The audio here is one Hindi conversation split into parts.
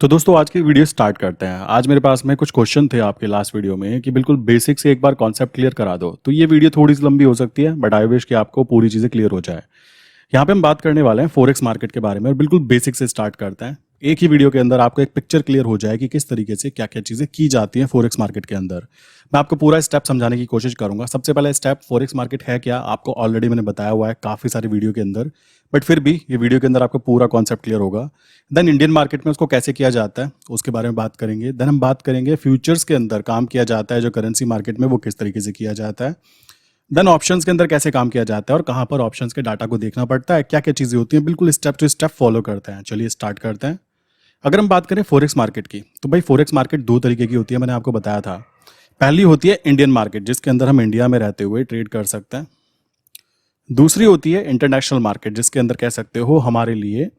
तो दोस्तों आज की वीडियो स्टार्ट करते हैं। आज मेरे पास में कुछ क्वेश्चन थे आपके लास्ट वीडियो में कि बिल्कुल बेसिक से एक बार कॉन्सेप्ट क्लियर करा दो। तो ये वीडियो थोड़ी सी लंबी हो सकती है बट आई विश कि आपको पूरी चीज़ें क्लियर हो जाए। यहाँ पे हम बात करने वाले हैं फॉरेक्स मार्केट के बारे में और बिल्कुल बेसिक से स्टार्ट करते हैं। एक ही वीडियो के अंदर आपको एक पिक्चर क्लियर हो जाए कि किस तरीके से क्या क्या चीज़ें की जाती हैं फॉरेक्स मार्केट के अंदर। मैं आपको पूरा स्टेप समझाने की कोशिश करूंगा। सबसे पहला स्टेप, फॉरेक्स मार्केट है क्या, आपको ऑलरेडी मैंने बताया हुआ है काफ़ी सारी वीडियो के अंदर, बट फिर भी ये वीडियो के अंदर आपको पूरा कॉन्सेप्ट क्लियर होगा। देन इंडियन मार्केट में उसको कैसे किया जाता है उसके बारे में बात करेंगे। देन हम बात करेंगे फ्यूचर्स के अंदर काम किया जाता है जो करेंसी मार्केट में, वो किस तरीके से किया जाता है। देन ऑप्शंस के अंदर कैसे काम किया जाता है और कहाँ पर ऑप्शंस के डाटा को देखना पड़ता है, क्या क्या चीज़ें होती हैं, बिल्कुल स्टेप टू स्टेप फॉलो करते हैं। चलिए स्टार्ट करते हैं। अगर हम बात करें फॉरेक्स मार्केट की, तो भाई फॉरेक्स मार्केट दो तरीके की होती है, मैंने आपको बताया था। पहली होती है इंडियन मार्केट जिसके अंदर हम इंडिया में रहते हुए ट्रेड कर सकते हैं। दूसरी होती है इंटरनेशनल मार्केट जिसके अंदर कह सकते हो हमारे लिए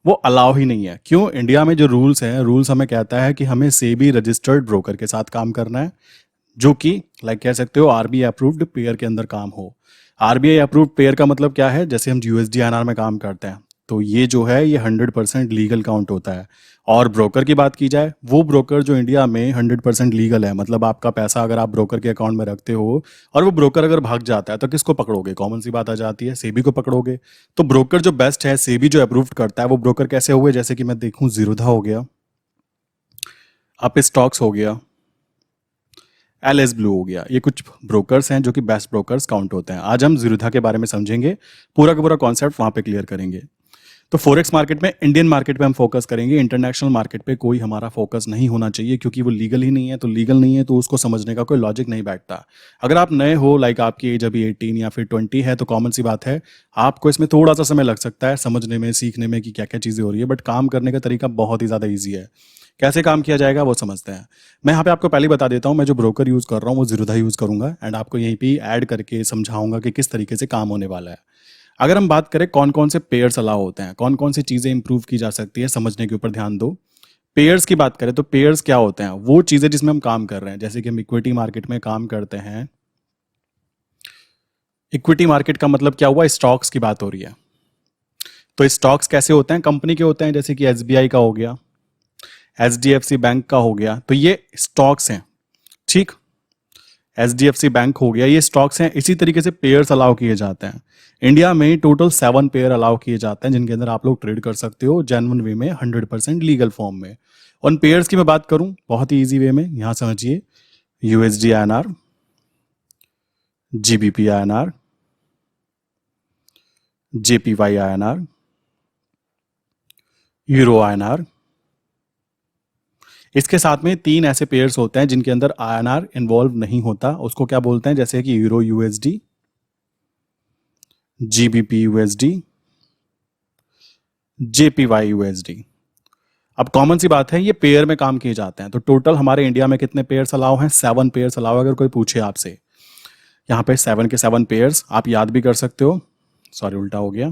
वो अलाउ ही नहीं है। क्यों? इंडिया में जो रूल्स हैं, रूल्स हमें कहता है कि हमें सेबी रजिस्टर्ड ब्रोकर के साथ काम करना है, जो कि लाइक कह सकते हो आरबीआई अप्रूव्ड पेयर के अंदर काम हो। आरबीआई अप्रूव्ड पेयर का मतलब क्या है? जैसे हम यूएसडीआईएनआर में काम करते हैं तो ये जो है ये 100% लीगल काउंट होता है। और ब्रोकर की बात की जाए, वो ब्रोकर जो इंडिया में 100% लीगल है, मतलब आपका पैसा अगर आप ब्रोकर के अकाउंट में रखते हो और वो ब्रोकर अगर भाग जाता है तो किसको पकड़ोगे? कॉमन सी बात आ जाती है, सेबी को पकड़ोगे। तो ब्रोकर जो बेस्ट है, सेबी जो अप्रूव करता है, वो ब्रोकर कैसे हुए? जैसे कि मैं देखूं, जीरोधा हो गया, अप स्टॉक्स हो गया, एलएस ब्लू हो गया। ये कुछ ब्रोकर्स हैं जो कि बेस्ट ब्रोकर्स काउंट होते हैं। आज हम जीरोधा के बारे में समझेंगे, पूरा का पूरा कॉन्सेप्ट वहां पे क्लियर करेंगे। तो फॉरेक्स मार्केट में, इंडियन मार्केट पे हम फोकस करेंगे। इंटरनेशनल मार्केट पे कोई हमारा फोकस नहीं होना चाहिए क्योंकि वो लीगल ही नहीं है। तो लीगल नहीं है तो उसको समझने का कोई लॉजिक नहीं बैठता। अगर आप नए हो, लाइक आपकी एज अभी 18 या फिर 20 है, तो कॉमन सी बात है आपको इसमें थोड़ा सा समय लग सकता है समझने में, सीखने में कि क्या क्या चीज़ें हो रही है, बट काम करने का तरीका बहुत ही ज़्यादा ईजी है। कैसे काम किया जाएगा वो समझते हैं। मैं यहाँ पे आपको पहले बता देता हूँ, मैं जो ब्रोकर यूज़ कर रहा हूँ वो जीरोधा यूज़ करूंगा एंड आपको यहीं पे ऐड करके समझाऊंगा कि किस तरीके से काम होने वाला है। अगर हम बात करें कौन कौन से पेयर्स अलाउ होते हैं, कौन कौन सी चीज़ें इंप्रूव की जा सकती है, समझने के ऊपर ध्यान दो। पेयर्स की बात करें तो पेयर्स क्या होते हैं? वो चीज़ें जिसमें हम काम कर रहे हैं। जैसे कि हम इक्विटी मार्केट में काम करते हैं। इक्विटी मार्केट का मतलब क्या हुआ? स्टॉक्स की बात हो रही है। तो स्टॉक्स कैसे होते हैं? कंपनी के होते हैं, जैसे कि एसबीआई का हो गया, एचडीएफसी बैंक का हो गया, तो ये स्टॉक्स हैं। ठीक, एचडीएफसी बैंक हो गया, ये स्टॉक्स हैं। इसी तरीके से पेयर्स अलाउ किए जाते हैं। इंडिया में टोटल 7 पेयर अलाउ किए जाते हैं जिनके अंदर आप लोग ट्रेड कर सकते हो जेन्युइन वे में, 100% लीगल फॉर्म में। उन पेयर्स की मैं बात करूं बहुत ही ईजी वे में, यहां समझिए। USD INR, GBP INR, JPY INR, euro INR. इसके साथ में 3 ऐसे पेयर्स होते हैं जिनके अंदर आईएनआर इन्वॉल्व नहीं होता, उसको क्या बोलते हैं? जैसे कि euro USD, GBP USD, JPY USD. अब कॉमन सी बात है, ये पेयर में काम किए जाते हैं। तो टोटल हमारे इंडिया में कितने पेयर्स अलाउ हैं? 7 पेयर्स अलाउ। अगर कोई पूछे आपसे, यहाँ पे 7 के 7 पेयर्स आप याद भी कर सकते हो। सॉरी, उल्टा हो गया।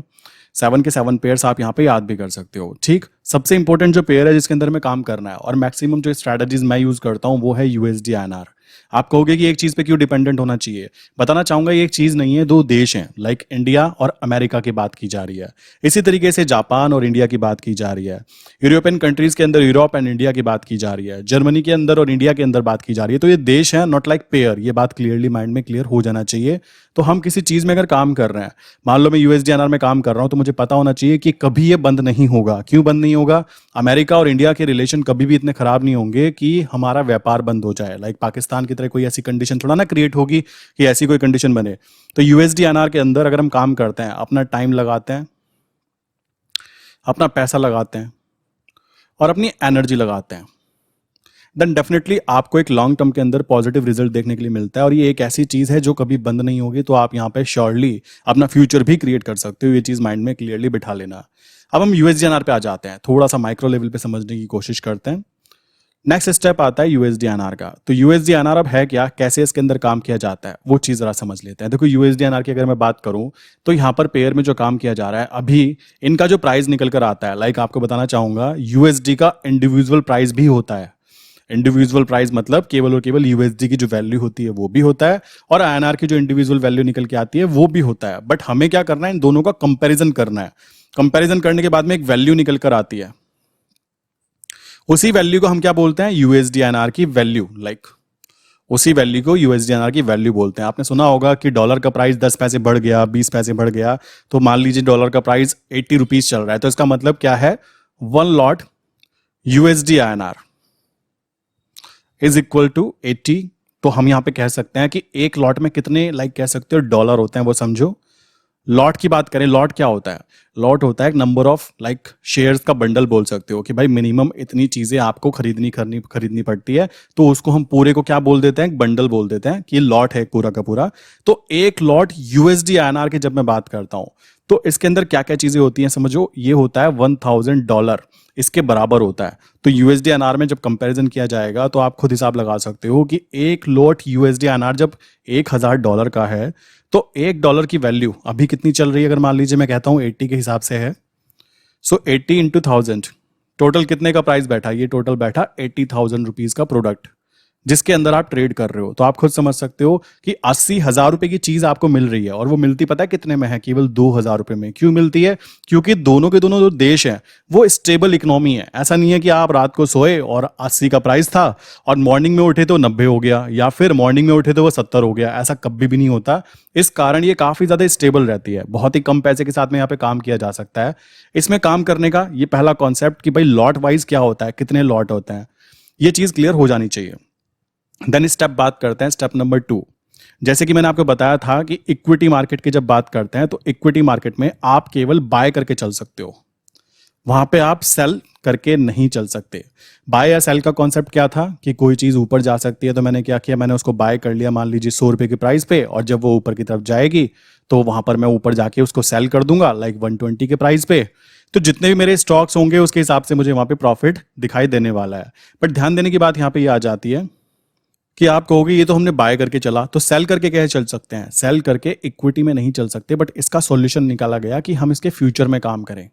7 के 7 पेयर्स आप यहाँ पे याद भी कर सकते हो। ठीक, सबसे इंपॉर्टेंट जो पेयर है जिसके अंदर में काम करना है और मैक्सिमम जो स्ट्रैटेजीज मैं यूज करता हूँ वो है यूएसडी आईएनआर। आप कहोगे कि एक चीज पे क्यों डिपेंडेंट होना चाहिए? बताना चाहूंगा, ये एक चीज नहीं है, 2 देश हैं। लाइक इंडिया और अमेरिका की बात की जा रही है, इसी तरीके से जापान और इंडिया की बात की जा रही है। यूरोपियन कंट्रीज के अंदर यूरोप एंड इंडिया की बात की जा रही है, जर्मनी के अंदर और इंडिया के अंदर बात की जा रही है। तो ये देश है, नॉट लाइक पेयर। ये बात क्लियरली माइंड में क्लियर हो जाना चाहिए। तो हम किसी चीज में अगर काम कर रहे हैं, मान लो मैं यूएसडीआईएनआर में काम कर रहा हूं, तो मुझे पता होना चाहिए कि कभी ये बंद नहीं होगा। क्यों बंद नहीं होगा? अमेरिका और इंडिया के रिलेशन कभी भी इतने खराब नहीं होंगे कि हमारा व्यापार बंद हो जाए। लाइक पाकिस्तान की तरह कोई ऐसी कंडीशन थोड़ा ना क्रिएट होगी कि ऐसी कोई कंडीशन बने। तो यूएसडीआईएनआर के अंदर अगर हम काम करते हैं, अपना टाइम लगाते हैं, अपना पैसा लगाते हैं और अपनी एनर्जी लगाते हैं, देन डेफिनेटली आपको एक लॉन्ग टर्म के अंदर पॉजिटिव रिजल्ट देखने के लिए मिलता है। और ये एक ऐसी चीज है जो कभी बंद नहीं होगी। तो आप यहाँ पे श्योरली अपना फ्यूचर भी क्रिएट कर सकते हो। ये चीज माइंड में क्लियरली बिठा लेना। अब हम यूएसडीआईएनआर पे आ जाते हैं, थोड़ा सा माइक्रो लेवल पे समझने की कोशिश करते हैं। नेक्स्ट स्टेप आता है यूएसडीआईएनआर का। तो यूएसडीआईएनआर अब है क्या, कैसे इसके अंदर काम किया जाता है, वो चीज जरा समझ लेते हैं। देखो, यूएसडीआईएनआर की अगर मैं बात करूं तो यहाँ पर पेयर में जो काम किया जा रहा है, अभी इनका जो प्राइस निकल कर आता है, लाइक आपको बताना चाहूंगा, यूएसडी का इंडिविजुअल प्राइस भी होता है। इंडिविजुअल प्राइस मतलब केवल और केवल यूएसडी की जो वैल्यू होती है वो भी होता है और आईएनआर की जो इंडिविजुअल वैल्यू निकल के आती है वो भी होता है। बट हमें क्या करना है, इन दोनों का कंपैरिजन करना है। कंपैरिजन करने के बाद में एक वैल्यू निकल कर आती है, उसी वैल्यू को हम क्या बोलते हैं, यूएसडी एनआर की वैल्यू, लाइक उसी वैल्यू को यूएसडी एनआर की वैल्यू बोलते हैं। आपने सुना होगा कि डॉलर का प्राइस 10 पैसे बढ़ गया, 20 पैसे बढ़ गया, तो मान लीजिए डॉलर का प्राइस 80 रुपीज चल रहा है, तो इसका मतलब क्या है, 1 lot USD NR is equal to 80। तो हम यहां पे कह सकते हैं कि एक लॉट में कितने, लाइक कह सकते हो डॉलर होते हैं, वो समझो। लॉट की बात करें, लॉट क्या होता है, लॉट होता है एक नंबर ऑफ लाइक शेयर्स का बंडल बोल सकते हो, कि भाई मिनिमम इतनी चीजें आपको खरीदनी पड़ती है, तो उसको हम पूरे को क्या बोल देते हैं, एक बंडल बोल देते हैं, कि ये लॉट है पूरा का पूरा। तो एक लॉट यूएसडी आईएनआर की जब मैं बात करता हूं, तो इसके अंदर क्या क्या चीजें होती हैं समझो, ये होता है $1000, इसके बराबर होता है। तो यूएसडी आईएनआर में जब कंपैरिजन किया जाएगा, तो आप खुद हिसाब लगा सकते हो कि एक लॉट यूएसडी आईएनआर जब $1000 का है, तो $1 की वैल्यू अभी कितनी चल रही है, अगर मान लीजिए मैं कहता हूं 80 के हिसाब से है, सो 80 इंटू 1000, टोटल कितने का प्राइस बैठा, ये टोटल बैठा 80,000 रुपीज का प्रोडक्ट जिसके अंदर आप ट्रेड कर रहे हो। तो आप खुद समझ सकते हो कि 80,000 रुपए की चीज आपको मिल रही है, और वो मिलती पता है कितने में है, केवल 2,000 रुपए में। क्यों मिलती है, क्योंकि दोनों के दोनों जो देश हैं वो स्टेबल इकोनॉमी है। ऐसा नहीं है कि आप रात को सोए और 80 का प्राइस था और मॉर्निंग में उठे तो 90 हो गया, या फिर मॉर्निंग में उठे तो वो 70 हो गया, ऐसा कभी भी नहीं होता। इस कारण ये काफी ज्यादा स्टेबल रहती है, बहुत ही कम पैसे के साथ में यहाँ पे काम किया जा सकता है। इसमें काम करने का ये पहला कॉन्सेप्ट कि भाई लॉट वाइज क्या होता है, कितने लॉट होते हैं, ये चीज क्लियर हो जानी चाहिए। देन स्टेप बात करते हैं, स्टेप नंबर 2। जैसे कि मैंने आपको बताया था कि इक्विटी मार्केट की जब बात करते हैं, तो इक्विटी मार्केट में आप केवल बाय करके चल सकते हो, वहां पे आप सेल करके नहीं चल सकते। बाय या सेल का कॉन्सेप्ट क्या था, कि कोई चीज ऊपर जा सकती है, तो मैंने क्या किया, मैंने उसको बाय कर लिया मान लीजिए 100 रुपए की प्राइस पे, और जब वो ऊपर की तरफ जाएगी तो वहां पर मैं ऊपर जाके उसको सेल कर दूंगा लाइक 120 के प्राइस पे। तो जितने भी मेरे स्टॉक्स होंगे उसके हिसाब से मुझे वहां पे प्रॉफिट दिखाई देने वाला है। बट ध्यान देने की बात यहाँ पे ये आ जाती है कि आप कहोगे ये तो हमने बाय करके चला, तो सेल करके कैसे चल सकते हैं, सेल करके इक्विटी में नहीं चल सकते। बट इसका सॉल्यूशन निकाला गया कि हम इसके फ्यूचर में काम करें।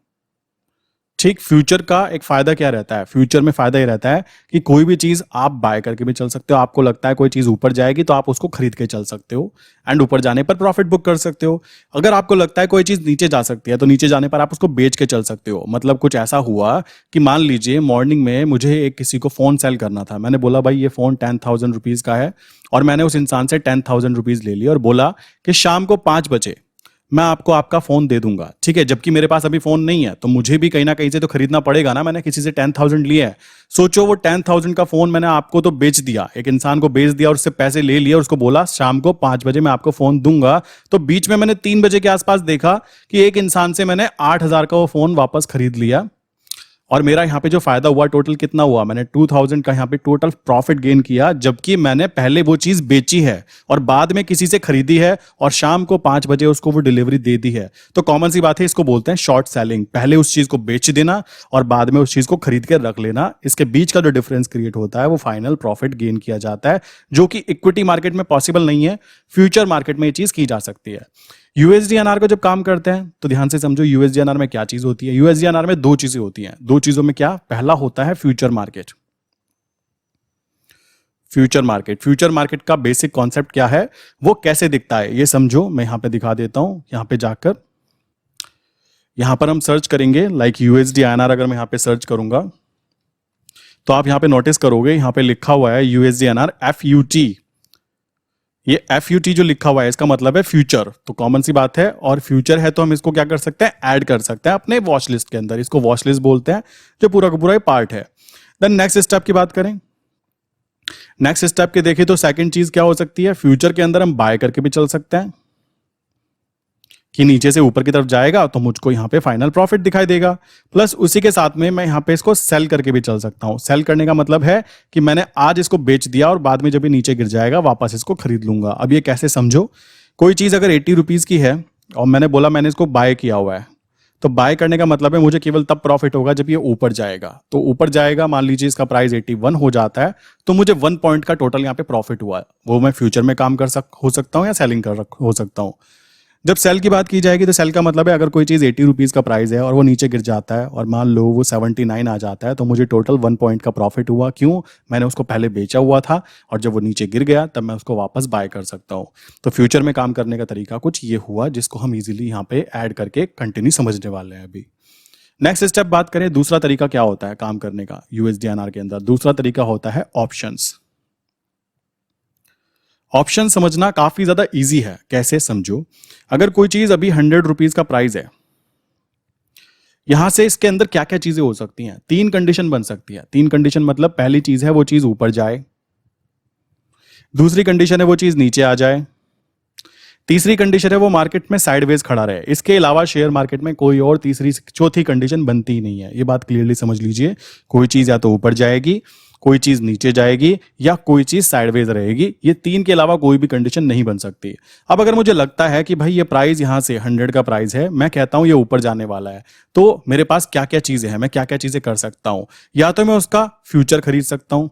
ठीक, फ्यूचर का एक फायदा क्या रहता है, फ्यूचर में फायदा ये रहता है कि कोई भी चीज आप बाय करके भी चल सकते हो। आपको लगता है कोई चीज ऊपर जाएगी तो आप उसको खरीद के चल सकते हो, एंड ऊपर जाने पर प्रॉफिट बुक कर सकते हो। अगर आपको लगता है कोई चीज नीचे जा सकती है, तो नीचे जाने पर आप उसको बेच के चल सकते हो। मतलब कुछ ऐसा हुआ कि मान लीजिए मॉर्निंग में मुझे एक किसी को फोन सेल करना था, मैंने बोला भाई ये फोन 10,000 रुपीज का है, और मैंने उस इंसान से 10,000 रुपीज ले लिया और बोला कि शाम को 5 बजे मैं आपको आपका फोन दे दूंगा। ठीक है, जबकि मेरे पास अभी फोन नहीं है, तो मुझे भी कहीं ना कहीं से तो खरीदना पड़ेगा ना, मैंने किसी से 10,000 लिया है। सोचो वो 10,000 का फोन मैंने आपको तो बेच दिया, एक इंसान को बेच दिया और उससे पैसे ले लिए, और उसको बोला शाम को 5 बजे मैं आपको फोन दूंगा। तो बीच में मैंने 3 बजे के आसपास देखा कि एक इंसान से मैंने 8,000 का वो फोन वापस खरीद लिया, और मेरा यहाँ पे जो फायदा हुआ टोटल कितना हुआ, मैंने 2,000 का यहाँ पे टोटल प्रॉफिट गेन किया, जबकि मैंने पहले वो चीज बेची है और बाद में किसी से खरीदी है, और शाम को 5 बजे उसको वो डिलीवरी दे दी है। तो कॉमन सी बात है, इसको बोलते हैं शॉर्ट सेलिंग। पहले उस चीज को बेच देना और बाद में उस चीज को खरीद के रख लेना, इसके बीच का जो डिफरेंस क्रिएट होता है वो फाइनल प्रॉफिट गेन किया जाता है, जो कि इक्विटी मार्केट में पॉसिबल नहीं है, फ्यूचर मार्केट में ये चीज की जा सकती है। यूएसडीएनआर को जब काम करते हैं तो ध्यान से समझो यूएसडीएनआर में क्या चीज होती है। यूएसडीएनआर में 2 चीजें होती हैं, 2 चीजों में क्या, पहला होता है future market. Future market, future market का बेसिक कॉन्सेप्ट क्या है, वो कैसे दिखता है ये समझो। मैं यहां पे दिखा देता हूं, यहां पे जाकर यहां पर हम सर्च करेंगे लाइक यूएसडीएनआर। अगर मैं यहां पे सर्च करूंगा तो आप यहां पे नोटिस करोगे, यहां पे लिखा हुआ है यूएसडीएनआर FUT। ये FUT जो लिखा हुआ है इसका मतलब है फ्यूचर। तो कॉमन सी बात है, और फ्यूचर है तो हम इसको क्या कर सकते हैं, ऐड कर सकते हैं अपने वॉच लिस्ट के अंदर। इसको वॉच लिस्ट बोलते हैं, जो पूरा का पूरा पार्ट है। देन नेक्स्ट स्टेप की बात करें, नेक्स्ट स्टेप के देखें तो सेकंड चीज क्या हो सकती है, फ्यूचर के अंदर हम बाय करके भी चल सकते हैं, कि नीचे से ऊपर की तरफ जाएगा तो मुझको यहाँ पे फाइनल प्रॉफिट दिखाई देगा। प्लस उसी के साथ में मैं यहाँ पे इसको सेल करके भी चल सकता हूँ। सेल करने का मतलब है कि मैंने आज इसको बेच दिया और बाद में जब ये नीचे गिर जाएगा वापस इसको खरीद लूंगा। अब ये कैसे समझो, कोई चीज अगर 80 रुपीज की है और मैंने बोला मैंने इसको बाय किया हुआ है, तो बाय करने का मतलब है मुझे केवल तब प्रॉफिट होगा जब ये ऊपर जाएगा। तो ऊपर जाएगा, मान लीजिए इसका प्राइस 81 हो जाता है, तो मुझे 1 पॉइंट का टोटल यहाँ पे प्रॉफिट हुआ है। वो मैं फ्यूचर में काम हो सकता हूँ या सेलिंग हो सकता हूँ। जब सेल की बात की जाएगी तो सेल का मतलब है अगर कोई चीज़ 80 रुपीज़ का प्राइस है और वो नीचे गिर जाता है और मान लो वो 79 आ जाता है, तो मुझे टोटल 1 पॉइंट का प्रॉफिट हुआ। क्यों, मैंने उसको पहले बेचा हुआ था और जब वो नीचे गिर गया तब मैं उसको वापस बाय कर सकता हूँ। तो फ्यूचर में काम करने का तरीका कुछ ये हुआ, जिसको हम इजीली यहाँ पे ऐड करके कंटिन्यू समझने वाले हैं अभी। नेक्स्ट स्टेप बात करें, दूसरा तरीका क्या होता है काम करने का यूएसडीएनआर के अंदर। दूसरा तरीका होता है ऑप्शंस। ऑप्शन समझना काफी ज्यादा इजी है। कैसे समझो, अगर कोई चीज अभी 100 रुपीज का प्राइस है, यहां से इसके अंदर क्या क्या चीजें हो सकती हैं, तीन कंडीशन बन सकती है। तीन कंडीशन मतलब पहली चीज है वो चीज ऊपर जाए, दूसरी कंडीशन है वो चीज नीचे आ जाए, तीसरी कंडीशन है वो मार्केट में साइडवेज खड़ा रहे। इसके अलावा शेयर मार्केट में कोई और तीसरी चौथी कंडीशन बनती ही नहीं है। ये बात क्लियरली समझ लीजिए, कोई चीज या तो ऊपर जाएगी, कोई चीज नीचे जाएगी, या कोई चीज साइडवेज रहेगी। ये तीन के अलावा कोई भी कंडीशन नहीं बन सकती। अब अगर मुझे लगता है कि भाई ये प्राइस यहां से 100 का प्राइस है, मैं कहता हूं ये ऊपर जाने वाला है, तो मेरे पास क्या क्या चीजें हैं, मैं क्या क्या चीजें कर सकता हूं। या तो मैं उसका फ्यूचर खरीद सकता हूं।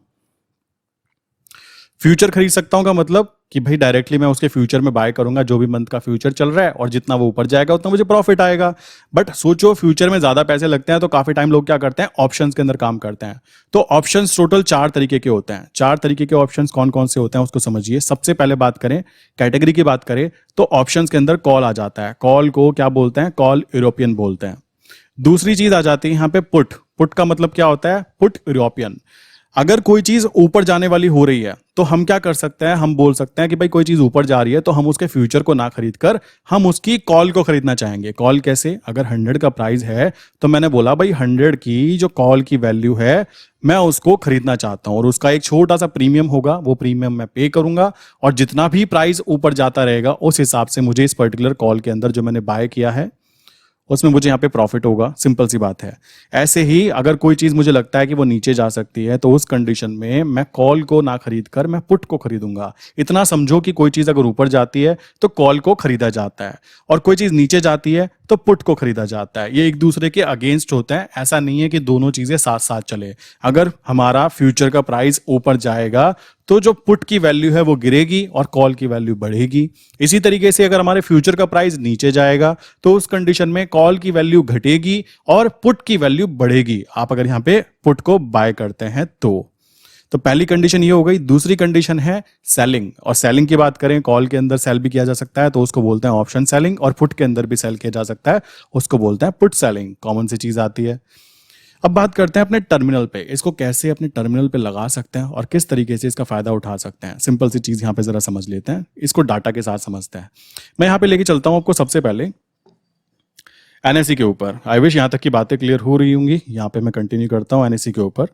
फ्यूचर खरीद सकता हूं का मतलब कि भाई डायरेक्टली मैं उसके फ्यूचर में बाय करूंगा, जो भी मंथ का फ्यूचर चल रहा है, और जितना वो ऊपर जाएगा उतना मुझे प्रॉफिट आएगा। बट सोचो फ्यूचर में ज्यादा पैसे लगते हैं, तो काफी टाइम लोग क्या करते हैं, ऑप्शंस के अंदर काम करते हैं। तो ऑप्शंस टोटल 4 तरीके के होते हैं। 4 तरीके के ऑप्शंस कौन कौन से होते हैं उसको समझिए। सबसे पहले बात करें कैटेगरी की बात करें, तो ऑप्शंस के अंदर कॉल आ जाता है। कॉल को क्या बोलते हैं, कॉल यूरोपियन बोलते हैं। दूसरी चीज आ जाती है यहाँ पे पुट। पुट का मतलब क्या होता है, पुट यूरोपियन। अगर कोई चीज ऊपर जाने वाली हो रही है, तो हम क्या कर सकते हैं, हम बोल सकते हैं कि भाई कोई चीज ऊपर जा रही है, तो हम उसके फ्यूचर को ना खरीद कर हम उसकी कॉल को खरीदना चाहेंगे। कॉल कैसे, अगर 100 का प्राइस है, तो मैंने बोला भाई 100 की जो कॉल की वैल्यू है, मैं उसको खरीदना चाहता हूं, और उसका एक छोटा सा प्रीमियम होगा, वो प्रीमियम मैं पे करूंगा, और जितना भी प्राइस ऊपर जाता रहेगा उस हिसाब से मुझे इस पर्टिकुलर कॉल के अंदर जो मैंने बाय किया है उसमें मुझे यहाँ पे प्रॉफिट होगा। सिंपल सी बात है। ऐसे ही अगर कोई चीज मुझे लगता है कि वो नीचे जा सकती है, तो उस कंडीशन में मैं कॉल को ना खरीद कर मैं पुट को खरीदूंगा। इतना समझो कि कोई चीज अगर ऊपर जाती है तो कॉल को खरीदा जाता है, और कोई चीज नीचे जाती है तो पुट को खरीदा जाता है। ये एक दूसरे के अगेंस्ट होते हैं। ऐसा नहीं है कि दोनों चीजें साथ साथ चले। अगर हमारा फ्यूचर का प्राइस ऊपर जाएगा तो जो पुट की वैल्यू है वो गिरेगी और कॉल की वैल्यू बढ़ेगी। इसी तरीके से अगर हमारे फ्यूचर का प्राइस नीचे जाएगा तो उस कंडीशन में कॉल की वैल्यू घटेगी और पुट की वैल्यू बढ़ेगी। आप अगर यहां पे पुट को बाय करते हैं तो पहली कंडीशन ये हो गई। दूसरी कंडीशन है सेलिंग, और सेलिंग की बात करें, कॉल के अंदर सेल भी किया जा सकता है तो उसको बोलते हैं ऑप्शन सेलिंग, और पुट के अंदर भी सेल किया जा सकता है, उसको बोलते हैं पुट सेलिंग। कॉमन सी चीज आती है। अब बात करते हैं अपने टर्मिनल पे, इसको कैसे अपने टर्मिनल पे लगा सकते हैं और किस तरीके से इसका फायदा उठा सकते हैं। सिंपल सी चीज यहाँ पे जरा समझ लेते हैं, इसको डाटा के साथ समझते हैं। मैं यहाँ पे लेके चलता हूँ आपको सबसे पहले एनएससी के ऊपर। आई विश यहाँ तक की बातें क्लियर हो रही होंगी। यहाँ पे मैं कंटिन्यू करता हूँ एनएससी के ऊपर।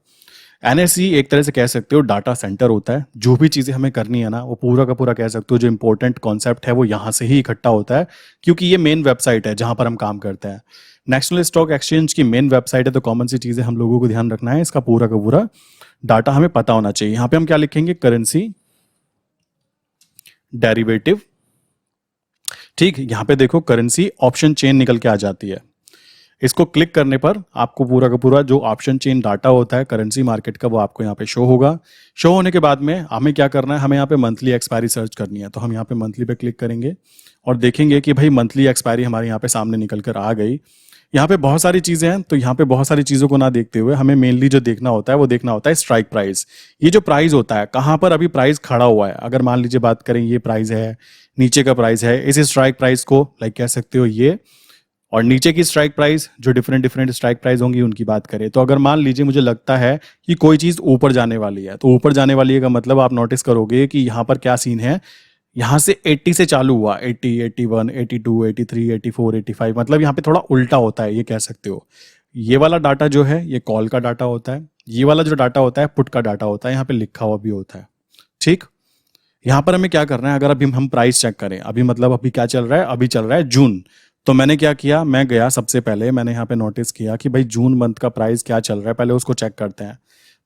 एनएससी एक तरह से कह सकते हो डाटा सेंटर होता है। जो भी चीजें हमें करनी है ना, वो पूरा का पूरा कह सकते हो जो इंपॉर्टेंट कॉन्सेप्ट है वो यहाँ से ही इकट्ठा होता है, क्योंकि ये मेन वेबसाइट है जहां पर हम काम करते हैं। नेशनल स्टॉक एक्सचेंज की मेन वेबसाइट है, तो कॉमन सी चीजें हम लोगों को ध्यान रखना है, इसका पूरा का पूरा डाटा हमें पता होना चाहिए। यहाँ पे हम क्या लिखेंगे, करेंसी डेरिवेटिव। ठीक, यहाँ पे देखो करेंसी ऑप्शन चेन निकल के आ जाती है। इसको क्लिक करने पर आपको पूरा का पूरा जो ऑप्शन चेन डाटा होता है करेंसी मार्केट का, वो आपको यहाँ पे शो होगा। शो होने के बाद में हमें क्या करना है, हमें यहाँ पे मंथली एक्सपायरी सर्च करनी है। तो हम यहाँ पे मंथली पे क्लिक करेंगे और देखेंगे कि भाई मंथली एक्सपायरी हमारे यहाँ पे सामने निकल कर आ गई। यहाँ पे बहुत सारी चीजें हैं, तो यहाँ पे बहुत सारी चीजों को ना देखते हुए हमें मेनली जो देखना होता है वो देखना होता है स्ट्राइक प्राइस। ये जो प्राइस होता है, कहाँ पर अभी प्राइस खड़ा हुआ है। अगर मान लीजिए बात करें, ये प्राइस है, नीचे का प्राइस है, इस स्ट्राइक प्राइस को लाइक कह सकते हो ये, और नीचे की स्ट्राइक प्राइस जो डिफरेंट डिफरेंट स्ट्राइक प्राइस होंगी उनकी बात करें। तो अगर मान लीजिए मुझे लगता है कि कोई चीज ऊपर जाने वाली है, तो ऊपर जाने वाली है का मतलब आप नोटिस करोगे कि यहाँ पर क्या सीन है। यहाँ से 80 से चालू हुआ, 80, 81, 82, 83, 84, 85, मतलब यहाँ पे थोड़ा उल्टा होता है, ये कह सकते हो। ये वाला डाटा जो है ये कॉल का डाटा होता है, ये वाला जो डाटा होता है पुट का डाटा होता है, यहाँ पे लिखा हुआ भी होता है। ठीक, यहाँ पर हमें क्या करना है, अगर अभी हम प्राइस चेक करें, अभी मतलब अभी क्या चल रहा है, अभी चल रहा है जून। तो मैंने क्या किया, मैं गया सबसे पहले मैंने यहाँ पे नोटिस किया कि भाई जून मंथ का प्राइस क्या चल रहा है, पहले उसको चेक करते हैं।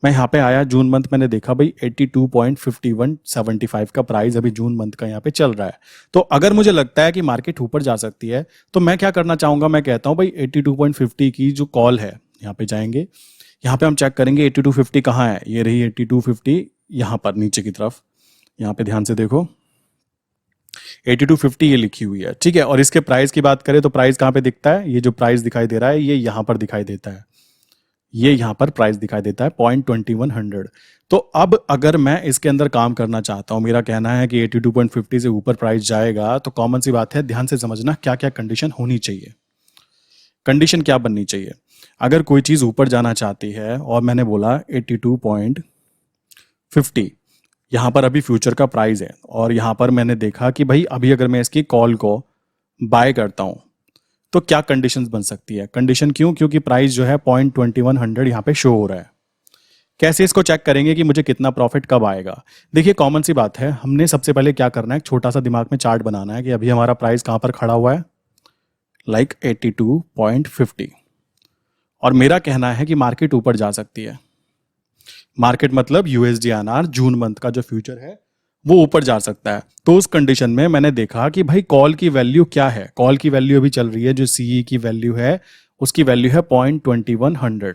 मैं यहाँ पे आया, जून मंथ मैंने देखा भाई 82.5175 का प्राइस अभी जून मंथ का यहाँ पे चल रहा है। तो अगर मुझे लगता है कि मार्केट ऊपर जा सकती है, तो मैं क्या करना चाहूंगा, मैं कहता हूँ भाई 82.50 की जो कॉल है, यहाँ पे जाएंगे, यहाँ पे हम चेक करेंगे 8250 कहाँ है। ये रही 8250 यहाँ पर नीचे की तरफ, यहाँ पे ध्यान से देखो 8250 ये लिखी हुई है। ठीक है, और इसके प्राइस की बात करें तो प्राइस कहाँ पे दिखता है, ये जो प्राइस दिखाई दे रहा है ये यहाँ पर दिखाई देता है, ये यहाँ पर प्राइस दिखाई देता है 0.2100। तो अब अगर मैं इसके अंदर काम करना चाहता हूँ, मेरा कहना है कि 82.50 से ऊपर प्राइस जाएगा, तो कॉमन सी बात है, ध्यान से समझना क्या क्या कंडीशन होनी चाहिए, कंडीशन क्या बननी चाहिए। अगर कोई चीज़ ऊपर जाना चाहती है और मैंने बोला 82.50, यहाँ पर अभी फ्यूचर का प्राइस है और यहाँ पर मैंने देखा कि भाई अभी अगर मैं इसकी कॉल को बाय करता हूँ तो क्या कंडीशंस बन सकती है। कंडीशन क्यों? क्योंकि प्राइस जो है 0.2100 यहाँ पे शो हो रहा है। कैसे इसको चेक करेंगे कि मुझे कितना प्रॉफिट कब आएगा? देखिए कॉमन सी बात है, हमने सबसे पहले क्या करना है, एक छोटा सा दिमाग में चार्ट बनाना है कि अभी हमारा प्राइस कहाँ पर खड़ा हुआ है, लाइक 82.50, और मेरा कहना है कि मार्केट ऊपर जा सकती है। मार्केट मतलब यूएसडी आईएनआर जून मंथ का जो फ्यूचर है वो ऊपर जा सकता है। तो उस कंडीशन में मैंने देखा कि भाई कॉल की वैल्यू क्या है। कॉल की वैल्यू अभी चल रही है, जो सीई की वैल्यू है उसकी वैल्यू है 0.2100।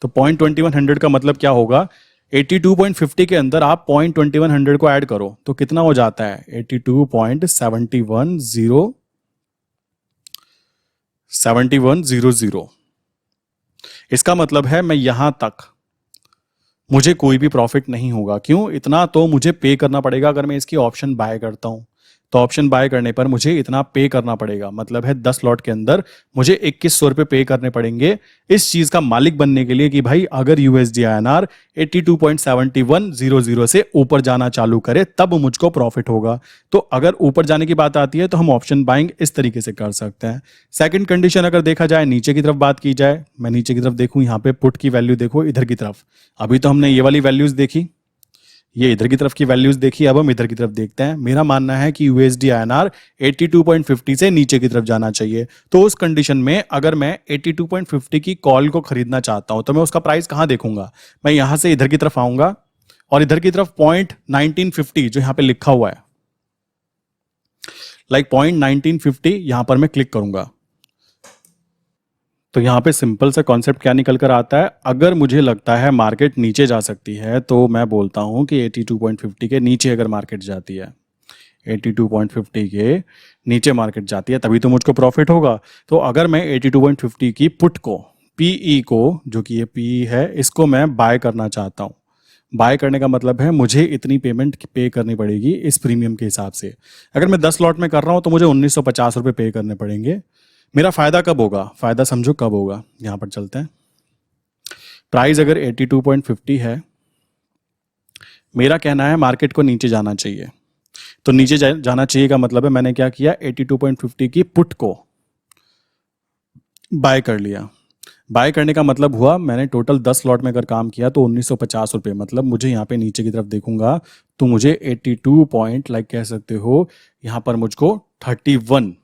तो 0.2100 का मतलब क्या होगा, 82.50 के अंदर आप 0.2100 को ऐड करो तो कितना हो जाता है, 82.7100। इसका मतलब है मैं यहां तक मुझे कोई भी प्रॉफिट नहीं होगा। क्यों? इतना तो मुझे पे करना पड़ेगा अगर मैं इसकी ऑप्शन बाय करता हूं। तो ऑप्शन बाय करने पर मुझे इतना पे करना पड़ेगा, मतलब है 10 लॉट के अंदर मुझे 2100 रुपए पे करने पड़ेंगे इस चीज का मालिक बनने के लिए कि भाई अगर यूएसडी आईएनआर 82.7100 से ऊपर जाना चालू करे तब मुझको प्रॉफिट होगा। तो अगर ऊपर जाने की बात आती है तो हम ऑप्शन बाइंग इस तरीके से कर सकते हैं। सेकंड कंडीशन अगर देखा जाए, नीचे की तरफ बात की जाए, मैं नीचे की तरफ देखूं, यहाँ पे पुट की वैल्यू देखो इधर की तरफ। अभी तो हमने ये वाली वैल्यूज देखी, ये इधर की तरफ की वैल्यूज देखी, अब हम इधर की तरफ देखते हैं। मेरा मानना है कि यूएसडी आईएनआर 82.50 से नीचे की तरफ जाना चाहिए। तो उस कंडीशन में अगर मैं 82.50 की कॉल को खरीदना चाहता हूं तो मैं उसका प्राइस कहां देखूंगा, मैं यहां से इधर की तरफ आऊंगा और इधर की तरफ 0.1950 जो यहां पे लिखा हुआ है, लाइक 0.1950, यहां पर मैं क्लिक करूंगा। तो यहाँ पे सिंपल सा कॉन्सेप्ट क्या निकल कर आता है, अगर मुझे लगता है मार्केट नीचे जा सकती है तो मैं बोलता हूँ कि 82.50 के नीचे अगर मार्केट जाती है, 82.50 के नीचे मार्केट जाती है तभी तो मुझको प्रॉफिट होगा। तो अगर मैं 82.50 की पुट को, पीई को, जो कि ये पीई है, इसको मैं बाय करना चाहता हूँ। बाय करने का मतलब है मुझे इतनी पेमेंट पे करनी पड़ेगी इस प्रीमियम के हिसाब से। अगर मैं 10 लॉट में कर रहा हूँ तो मुझे 1950 रुपये पे करने पड़ेंगे। मेरा फायदा कब होगा? फायदा समझो कब होगा, यहां पर चलते हैं। प्राइस अगर 82.50 है, मेरा कहना है मार्केट को नीचे जाना चाहिए। तो नीचे जाना चाहिए का मतलब है मैंने क्या किया, 82.50 की पुट को बाय कर लिया। बाय करने का मतलब हुआ मैंने टोटल 10 लॉट में अगर काम किया तो 1950 रुपये, मतलब मुझे यहाँ पे नीचे की तरफ देखूंगा तो मुझे 82 पॉइंट, लाइक कह सकते हो यहाँ पर मुझको 31।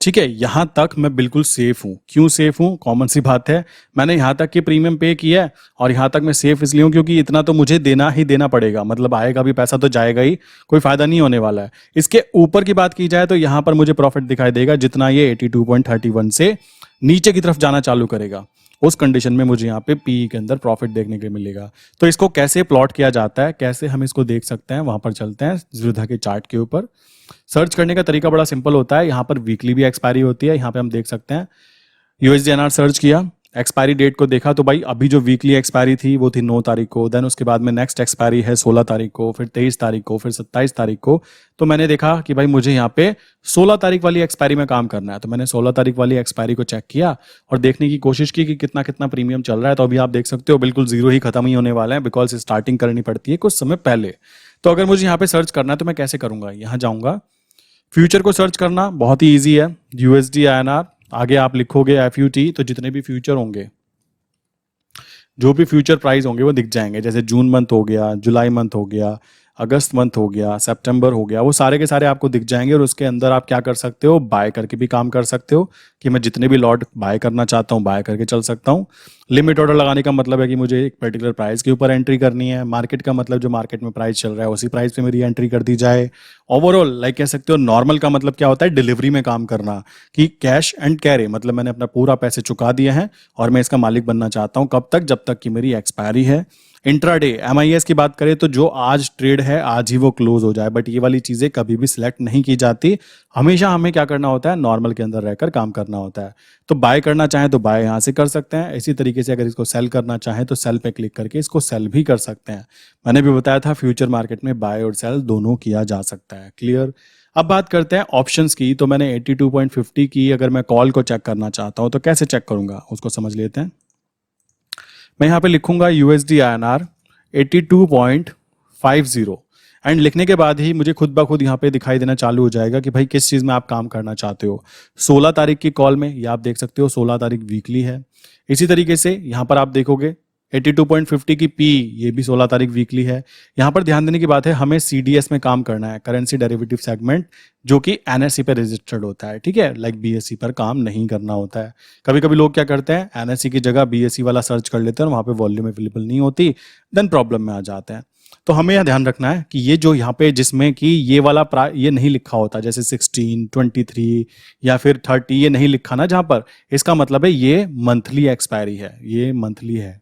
ठीक है, यहां तक मैं बिल्कुल सेफ हूं। क्यों सेफ हूं? कॉमन सी बात है, मैंने यहां तक की प्रीमियम पे किया है और यहां तक मैं सेफ इसलिए हूं क्योंकि इतना तो मुझे देना ही देना पड़ेगा, मतलब आएगा भी पैसा तो जाएगा ही, कोई फायदा नहीं होने वाला है। इसके ऊपर की बात की जाए तो यहां पर मुझे प्रॉफिट दिखाई देगा जितना ये 82.31 से नीचे की तरफ जाना चालू करेगा, उस कंडीशन में मुझे यहाँ पे पी के अंदर प्रॉफिट देखने के मिलेगा। तो इसको कैसे प्लॉट किया जाता है, कैसे हम इसको देख सकते हैं, वहां पर चलते हैं जीरोधा के चार्ट के ऊपर। सर्च करने का तरीका बड़ा सिंपल होता है, यहाँ पर वीकली भी एक्सपायरी होती है, यहाँ पे हम देख सकते हैं यूएसडीएनआर सर्च किया, एक्सपायरी डेट को देखा तो भाई अभी जो वीकली एक्सपायरी थी वो थी 9 तारीख को, देन उसके बाद में नेक्स्ट एक्सपायरी है 16 तारीख को, फिर 23 तारीख को, फिर 27 तारीख को। तो मैंने देखा कि भाई मुझे यहाँ पे 16 तारीख वाली एक्सपायरी में काम करना है, तो मैंने 16 तारीख वाली एक्सपायरी को चेक किया और देखने की कोशिश की कि कितना कितना प्रीमियम चल रहा है। तो अभी आप देख सकते हो बिल्कुल जीरो ही खत्म ही होने वाला है, बिकॉज स्टार्टिंग करनी पड़ती है कुछ समय पहले। तो अगर मुझे यहाँ पे सर्च करना है तो मैं कैसे करूंगा, यहाँ जाऊंगा, फ्यूचर को सर्च करना बहुत ही ईजी है, यूएसडी आईएनआर, आगे आप लिखोगे एफयूटी, तो जितने भी फ्यूचर होंगे, जो भी फ्यूचर प्राइस होंगे वो दिख जाएंगे। जैसे जून मंथ हो गया, जुलाई मंथ हो गया, अगस्त मंथ हो गया, सितंबर हो गया, वो सारे के सारे आपको दिख जाएंगे। और उसके अंदर आप क्या कर सकते हो, बाय करके भी काम कर सकते हो कि मैं जितने भी लॉट बाय करना चाहता हूँ बाय करके चल सकता हूँ। लिमिट ऑर्डर लगाने का मतलब है कि मुझे एक पर्टिकुलर प्राइस के ऊपर एंट्री करनी है। मार्केट का मतलब जो मार्केट में प्राइस चल रहा है उसी प्राइस पे मेरी एंट्री कर दी जाए। ओवरऑल लाइक कह सकते हो नॉर्मल का मतलब क्या होता है, डिलीवरी में काम करना, कि कैश एंड कैरी, मतलब मैंने अपना पूरा पैसे चुका दिए हैं और मैं इसका मालिक बनना चाहता हूँ। कब तक? जब तक कि मेरी एक्सपायरी है। इंट्राडे एमआईएस की बात करें तो जो आज ट्रेड है आज ही वो क्लोज हो जाए, बट ये वाली चीजें कभी भी सिलेक्ट नहीं की जाती। हमेशा हमें क्या करना होता है, नॉर्मल के अंदर रहकर काम करना होता है। तो बाय करना चाहें तो बाय यहां से कर सकते हैं, इसी तरीके से अगर इसको सेल करना चाहें तो सेल पे क्लिक करके इसको सेल भी कर सकते हैं। मैंने भी बताया था फ्यूचर मार्केट में बाय और सेल दोनों किया जा सकता है। क्लियर? अब बात करते हैं ऑप्शंस की। तो मैंने 82.50 की अगर मैं कॉल को चेक करना चाहता हूं तो कैसे चेक करूंगा उसको समझ लेते हैं। मैं यहाँ पे लिखूंगा USD INR 82.50 एंड लिखने के बाद ही मुझे खुद ब खुद यहाँ पे दिखाई देना चालू हो जाएगा कि भाई किस चीज़ में आप काम करना चाहते हो। 16 तारीख की कॉल में ये आप देख सकते हो 16 तारीख वीकली है। इसी तरीके से यहाँ पर आप देखोगे 82.50 की पी, ये भी 16 तारीख वीकली है। यहाँ पर ध्यान देने की बात है, हमें CDS में काम करना है, करेंसी डेरिवेटिव सेगमेंट, जो कि NSE पे रजिस्टर्ड होता है, ठीक है, लाइक BSE पर काम नहीं करना होता है। कभी कभी लोग क्या करते हैं, NSE की जगह BSE वाला सर्च कर लेते हैं और वहाँ पे वॉल्यूम अवेलेबल नहीं होती, देन प्रॉब्लम में आ जाते हैं। तो हमें यह ध्यान रखना है कि ये जो यहाँ पे जिसमें कि ये वाला ये नहीं लिखा होता, जैसे 16, 23 या फिर 30, ये नहीं लिखा ना जहाँ पर, इसका मतलब है ये मंथली एक्सपायरी है, ये मंथली है,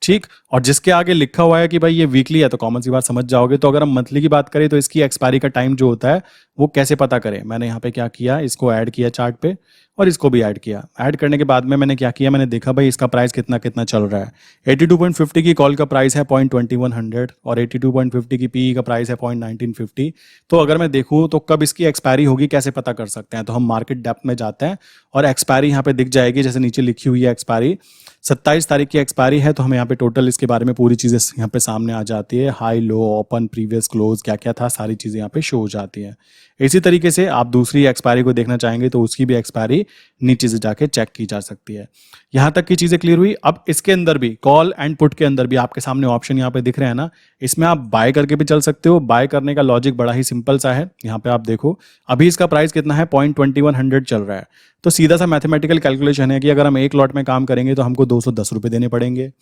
ठीक। और जिसके आगे लिखा हुआ है कि भाई ये वीकली है तो कॉमन सी बात समझ जाओगे। तो अगर हम मंथली की बात करें तो इसकी एक्सपायरी का टाइम जो होता है वो कैसे पता करें, मैंने यहाँ पे क्या किया, इसको ऐड किया चार्ट पे और इसको भी ऐड किया। ऐड करने के बाद में मैंने क्या किया, मैंने देखा भाई इसका प्राइस कितना कितना चल रहा है। 82.50 की कॉल का प्राइस है 0.2100 और 82.50 की पीई का प्राइस है 0.1950। तो अगर मैं देखूँ तो कब इसकी एक्सपायरी होगी कैसे पता कर सकते हैं, तो हम मार्केट डेप्थ में जाते हैं और एक्सपायरी यहाँ पे दिख जाएगी, जैसे नीचे लिखी हुई है एक्सपायरी 27 तारीख की एक्सपायरी है। तो हमें यहाँ पे टोटल इसके बारे में पूरी चीज़ें यहाँ पे सामने आ जाती है, high low open previous close क्या क्या था, सारी चीज़ें यहाँ पे शो हो जाती हैं। इसी तरीके से आप दूसरी एक्सपायरी को देखना चाहेंगे तो उसकी भी एक्सपायरी नीचे से जाके चेक की जा सकती है। यहाँ तक की चीज़ें क्लियर हुई। अब इसके अंदर भी कॉल एंड पुट के अंदर भी आपके सामने ऑप्शन यहाँ पे दिख रहे हैं ना, इसमें आप बाय करके भी चल सकते हो। बाय करने का लॉजिक बड़ा ही सिंपल सा है, यहाँ पे आप देखो अभी इसका प्राइस कितना है, 0.2100 चल रहा है। तो सीधा सा मैथमेटिकल कैलकुलेशन है कि अगर हम एक लॉट में काम करेंगे तो हमको 210 रुपये देने पड़ेंगे,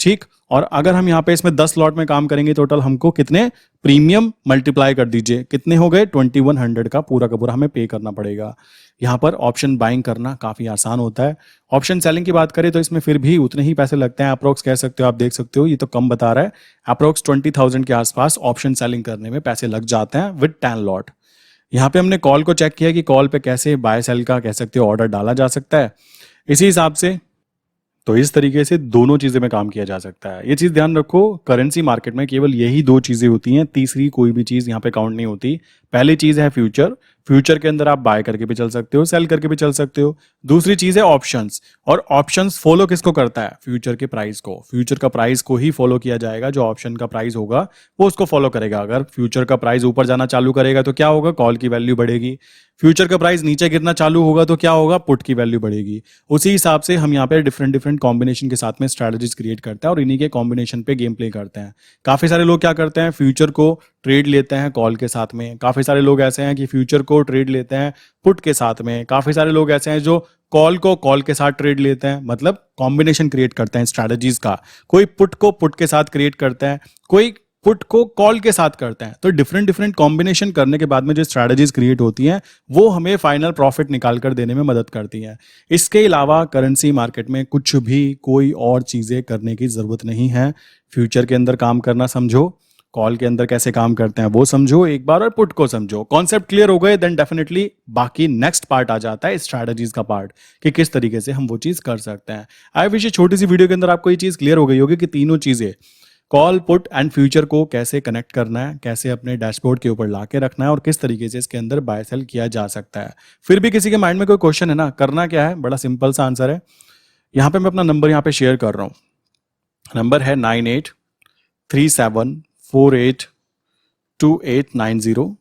ठीक। और अगर हम यहाँ पे इसमें 10 लॉट में काम करेंगे टोटल हमको कितने प्रीमियम मल्टीप्लाई कर दीजिए, कितने हो गए, 2100 का पूरा हमें पे करना पड़ेगा। यहाँ पर ऑप्शन बाइंग करना काफ़ी आसान होता है। ऑप्शन सेलिंग की बात करें तो इसमें फिर भी उतने ही पैसे लगते हैं, अप्रोक्स कह सकते हो, आप देख सकते हो ये तो कम बता रहा है, अप्रोक्स 20,000 के आसपास ऑप्शन सेलिंग करने में पैसे लग जाते हैं विद 10 लॉट। यहाँ पे हमने कॉल को चेक किया कि कॉल पे कैसे बाय सेल का कह सकते हो ऑर्डर डाला जा सकता है, इसी हिसाब से तो इस तरीके से दोनों चीजें में काम किया जा सकता है। ये चीज ध्यान रखो, करेंसी मार्केट में केवल यही दो चीजें होती हैं, तीसरी कोई भी चीज यहाँ पे काउंट नहीं होती। पहली चीज है फ्यूचर, फ्यूचर के अंदर आप बाय करके भी चल सकते हो, सेल करके भी चल सकते हो। दूसरी चीज है ऑप्शंस, और ऑप्शंस फॉलो किसको करता है, फ्यूचर के प्राइस को, फ्यूचर का प्राइस को ही फॉलो किया जाएगा। जो ऑप्शन का प्राइस होगा वो उसको फॉलो करेगा। अगर फ्यूचर का प्राइस ऊपर जाना चालू करेगा तो क्या होगा, कॉल की वैल्यू बढ़ेगी। फ्यूचर का प्राइस नीचे गिरना चालू होगा तो क्या होगा, पुट की वैल्यू बढ़ेगी। उसी हिसाब से हम यहाँ पे डिफरेंट डिफरेंट कॉम्बिनेशन के साथ में स्ट्रेटजीज क्रिएट करते हैं और इन्हीं के कॉम्बिनेशन पे गेम प्ले करते हैं। काफी सारे लोग क्या करते हैं, फ्यूचर को ट्रेड लेते हैं कॉल के साथ में। काफी सारे लोग ऐसे हैं कि फ्यूचर को ट्रेड लेते हैं पुट के साथ में। काफी सारे लोग ऐसे हैं जो कॉल को कॉल के साथ ट्रेड लेते हैं, मतलब कॉम्बिनेशन क्रिएट करते हैं स्ट्रैटेजीज का। कोई पुट को पुट के साथ क्रिएट करता है, कोई पुट को कॉल के साथ करते हैं। तो डिफरेंट डिफरेंट कॉम्बिनेशन करने के बाद में जो स्ट्रैटेजीज क्रिएट होती हैं वो हमें फाइनल प्रॉफिट निकाल कर देने में मदद करती हैं। इसके अलावा करेंसी मार्केट में कुछ भी कोई और चीजें करने की जरूरत नहीं है। फ्यूचर के अंदर काम करना समझो, कॉल के अंदर कैसे काम करते हैं वो समझो एक बार, और पुट को समझो। कॉन्सेप्ट क्लियर हो गए देन डेफिनेटली बाकी नेक्स्ट पार्ट आ जाता है स्ट्रैटेजीज का पार्ट, कि किस तरीके से हम वो चीज कर सकते हैं। आई विश छोटी सी वीडियो के अंदर आपको ये चीज क्लियर हो गई होगी कि तीनों चीजें कॉल पुट एंड फ्यूचर को कैसे कनेक्ट करना है, कैसे अपने डैशबोर्ड के ऊपर ला के रखना है और किस तरीके से इसके अंदर बाय सेल किया जा सकता है। फिर भी किसी के माइंड में कोई क्वेश्चन है ना, करना क्या है, बड़ा सिंपल सा आंसर है। यहाँ पे मैं अपना नंबर यहाँ पे शेयर कर रहा हूँ। नंबर है 9837482890।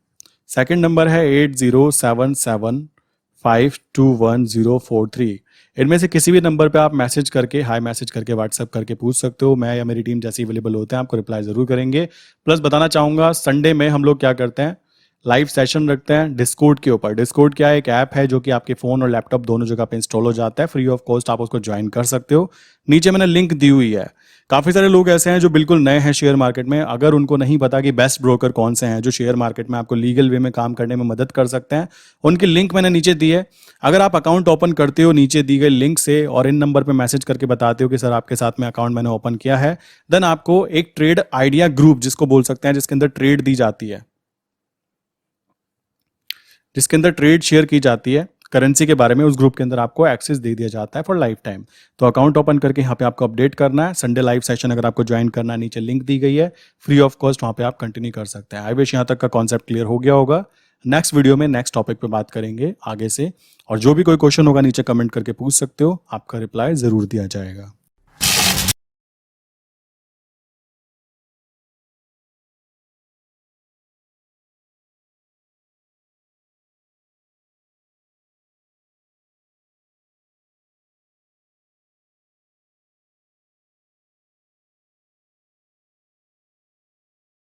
सेकेंड नंबर है 8077521043। इनमें से किसी भी नंबर पे आप मैसेज करके, हाई मैसेज करके, व्हाट्सएप करके पूछ सकते हो। मैं या मेरी टीम जैसे अवेलेबल होते हैं आपको रिप्लाई जरूर करेंगे। प्लस बताना चाहूंगा, संडे में हम लोग क्या करते हैं, लाइव सेशन रखते हैं डिस्कॉर्ड के ऊपर। डिस्कॉर्ड क्या है, एक ऐप है जो कि आपके फोन और लैपटॉप दोनों जगह पे इंस्टॉल हो जाता है, फ्री ऑफ कॉस्ट, आप उसको ज्वाइन कर सकते हो। नीचे मैंने लिंक दी हुई है। काफी सारे लोग ऐसे हैं जो बिल्कुल नए हैं शेयर मार्केट में, अगर उनको नहीं पता कि बेस्ट ब्रोकर कौन से हैं जो शेयर मार्केट में आपको लीगल वे में काम करने में मदद कर सकते हैं, उनकी लिंक मैंने नीचे दी है। अगर आप अकाउंट ओपन करते हो नीचे दी गई लिंक से और इन नंबर पे मैसेज करके बताते हो कि सर आपके साथ में अकाउंट मैंने ओपन किया है, देन आपको एक ट्रेड आइडिया ग्रुप जिसको बोल सकते हैं, जिसके अंदर ट्रेड दी जाती है, जिसके अंदर ट्रेड शेयर की जाती है, करेंसी के बारे में उस ग्रुप के अंदर आपको एक्सेस दे दिया जाता है फॉर लाइफ टाइम। तो अकाउंट ओपन करके यहाँ पे आपको अपडेट करना है। संडे लाइव सेशन अगर आपको ज्वाइन करना है, नीचे लिंक दी गई है, फ्री ऑफ कॉस्ट, वहाँ पे आप कंटिन्यू कर सकते हैं। आई विश यहाँ तक का कॉन्सेप्ट क्लियर हो गया होगा। नेक्स्ट वीडियो में नेक्स्ट टॉपिक पे बात करेंगे आगे से, और जो भी कोई क्वेश्चन होगा नीचे कमेंट करके पूछ सकते हो, आपका रिप्लाई जरूर दिया जाएगा।